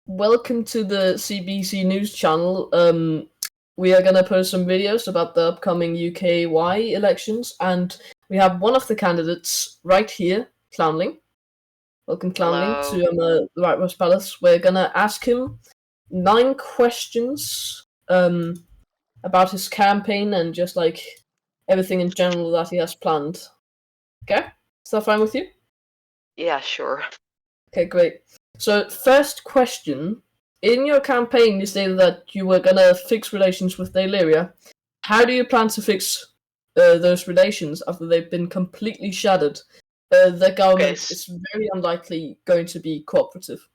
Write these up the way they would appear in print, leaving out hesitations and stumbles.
welcome to the CBC News channel. We are gonna post some videos about the upcoming UKY elections, and we have one of the candidates right here, Clownling. Welcome, Clownling, Hello. to the Blackrose Palace. We're gonna ask him 9 questions about his campaign and just like everything in general that he has planned. Okay? Is that fine with you? Yeah, sure. Okay, great. So, first question. In your campaign, you stated that you were gonna fix relations with Daleria. How do you plan to fix those relations after they've been completely shattered? The government is very unlikely going to be cooperative.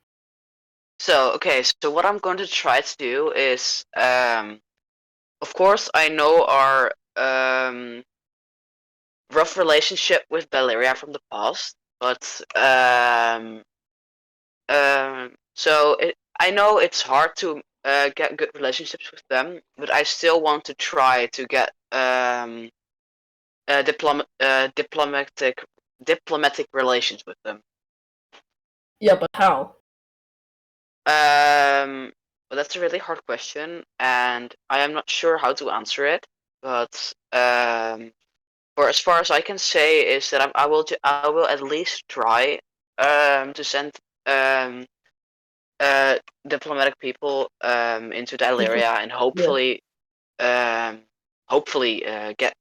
So what I'm going to try to do is, of course, I know our rough relationship with Daleria from the past, but I know it's hard to get good relationships with them, but I still want to try to get diplomatic relations with them. Yeah, but how? Well, that's a really hard question, and I am not sure how to answer it. But for as far as I can say is that I will at least try to send diplomatic people into Daleria and hopefully get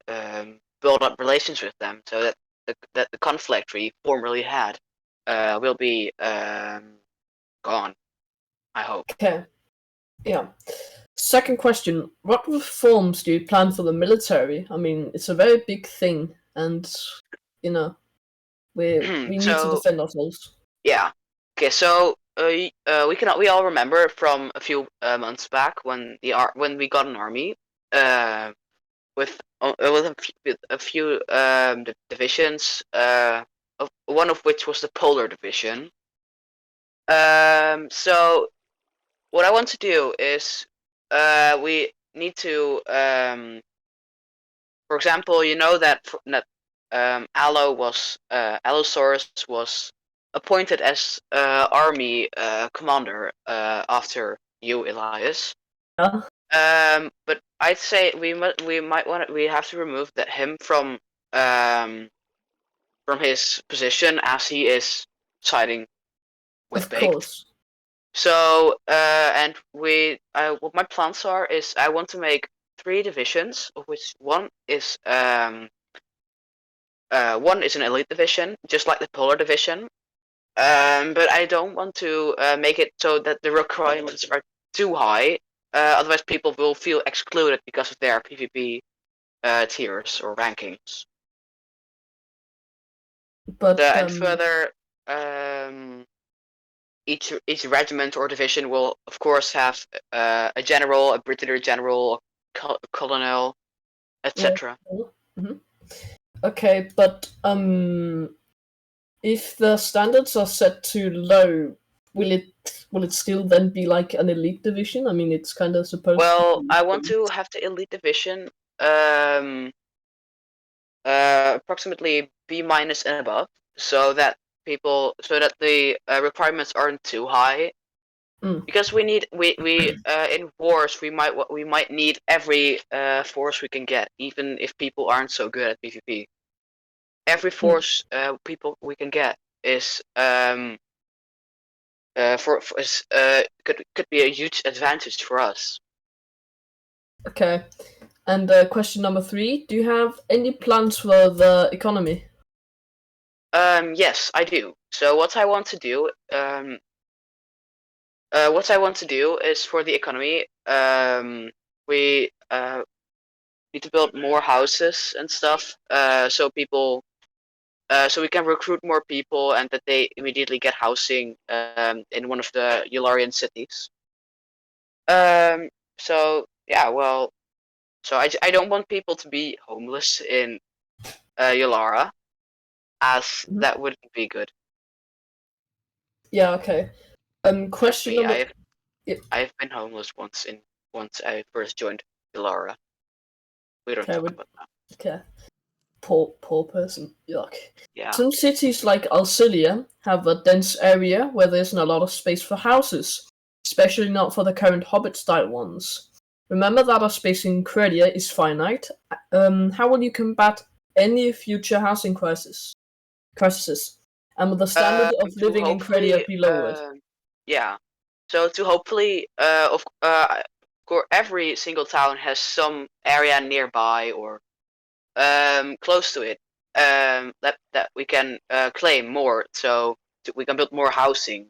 build up relations with them so that the conflict we formerly had will be gone. I hope. Okay. Yeah. Second question: what reforms do you plan for the military? I mean, it's a very big thing, and we need to defend ourselves. Yeah. Okay. So we all remember from a few months back when we got an army with a few divisions one of which was the Polar Division. So what I want to do is we need to for example, you know that Allosaurus was appointed as army commander after you, Elias. But I'd say we have to remove him from his position as he is siding with Of Baked. course. So and what my plans are is I want to make 3 divisions, of which one is an elite division, just like the Polar Division. But I don't want to make it so that the requirements are too high. Otherwise, people will feel excluded because of their PvP tiers or rankings. But and further, each regiment or division will, of course, have a general, a brigadier general, a colonel, etc. Mm-hmm. Okay, but if the standards are set too low, will it still then be like an elite division? I mean, it's kind of supposed to. Well, I want to have the elite division approximately B- and above, so that the requirements aren't too high. Because we in wars we might need every force we can get, even if people aren't so good at PvP. Every force people we can get is could be a huge advantage for us. Okay, and question number 3: do you have any plans for the economy? Yes, I do. So what I want to do is for the economy. We need to build more houses and stuff, so people, so we can recruit more people and that they immediately get housing in one of the Yularian cities. So yeah, well, so I don't want people to be homeless in Yulara, as that wouldn't be good. Yeah. Okay. Question number. I've been homeless once I first joined Yulara. We don't talk about that. Okay. Poor person. Yuck. Yeah. Some cities like Alcilia have a dense area where there isn't a lot of space for houses. especially not for the current Hobbit-style ones. Remember that our space in Credia is finite. How will you combat any future housing crises? And with the standard of living in Credia be lowered? Yeah. So to hopefully, every single town has some area nearby or close to it that we can claim more, so we can build more housing.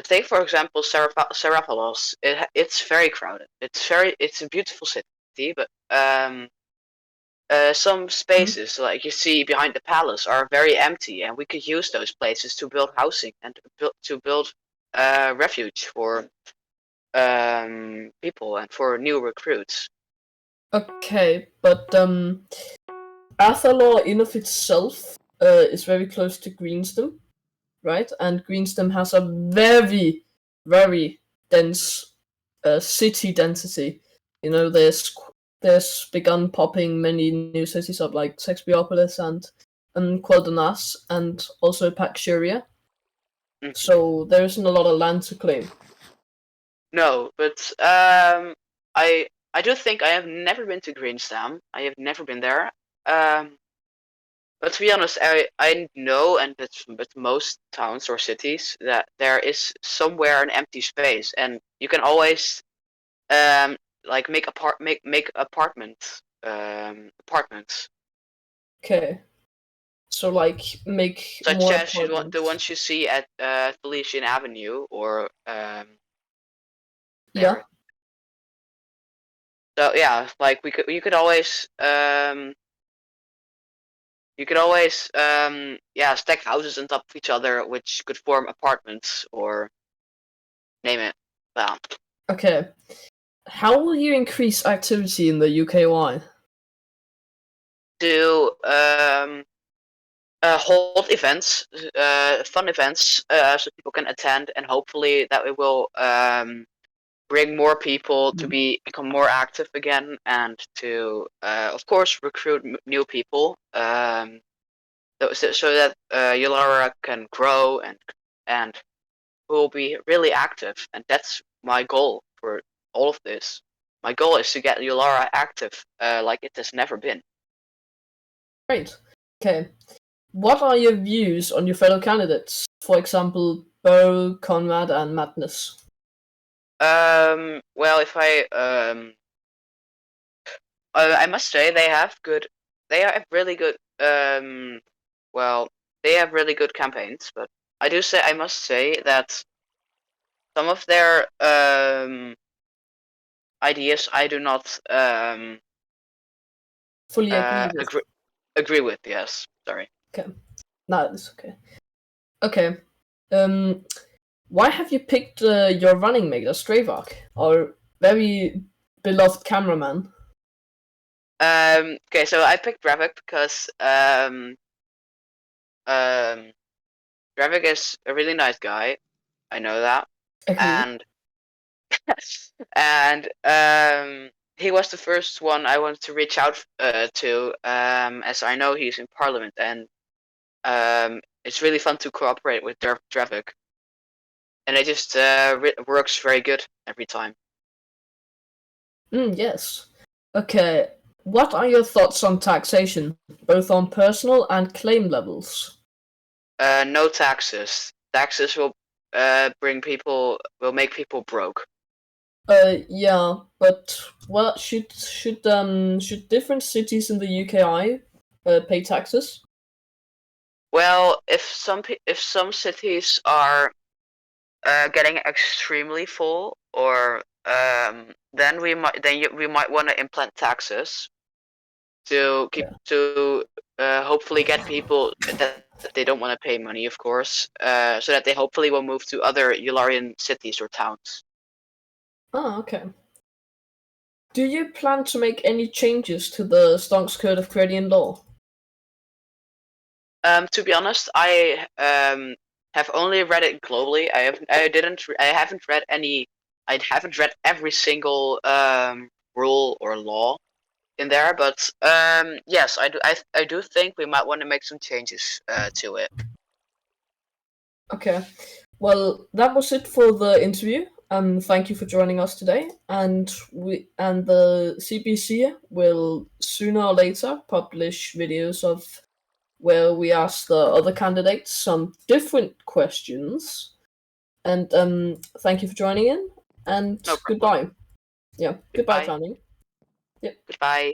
Take for example Seraphalos. It's very crowded. It's a beautiful city, but some spaces like you see behind the palace are very empty, and we could use those places to build housing and to build refuge for people and for new recruits. Okay, but Athalor in of itself is very close to Greenstam, right? And Greenstam has a very, very dense city density. You know, there's begun popping many new cities up like Sexbiopolis and Quel'Danas and also Paxuria. Mm-hmm. So there isn't a lot of land to claim. No, but I do think I have never been to Greenstam. I have never been there. But to be honest, I know, and with most towns or cities, that there is somewhere an empty space, and you can always like make apartments. Okay. So like make Such more as apartments. the ones you see at Felician Avenue or Yeah. So yeah, like you could always stack houses on top of each other, which could form apartments or name it. Well. Okay. How will you increase activity in the UKY? To hold events, fun events, so people can attend, and hopefully that it will bring more people to become more active again, and to of course recruit new people, so that Yulara can grow and will be really active, and that's my goal for all of this. My goal is to get Yulara active like it has never been. Great. Okay. What are your views on your fellow candidates? For example, Bo, Conrad, and Madness. Well, if I must say they have really good they have really good campaigns, but I must say that some of their ideas I do not fully agree with. Agree with, yes. Sorry. Okay. No, it's okay. Okay. Why have you picked your running mate as Stravak, our very beloved cameraman? Okay, so I picked Dravik because Dravik is a really nice guy. I know that. Agree. And he was the first one I wanted to reach out to, as I know he's in Parliament, and it's really fun to cooperate with Dravik, and it just works very good every time. Yes. Okay. What are your thoughts on taxation, both on personal and claim levels? No taxes. Taxes will make people broke. Yeah, but what should different cities in the UKI pay taxes? Well, if some cities are getting extremely full, or then we might want to implement taxes to hopefully get people that they don't want to pay money, of course, so that they hopefully will move to other Yularian cities or towns. Oh, okay. Do you plan to make any changes to the Stonks Code of Credian law? To be honest, I have only read it globally. I haven't read every single rule or law in there, but yes, I do think we might want to make some changes to it. Okay. well, that was it for the interview. Thank you for joining us today. And the CBC will sooner or later publish videos of where we ask the other candidates some different questions. And thank you for joining in. And No problem. goodbye. Yeah, goodbye, Goodbye. Tony. Yep. Goodbye.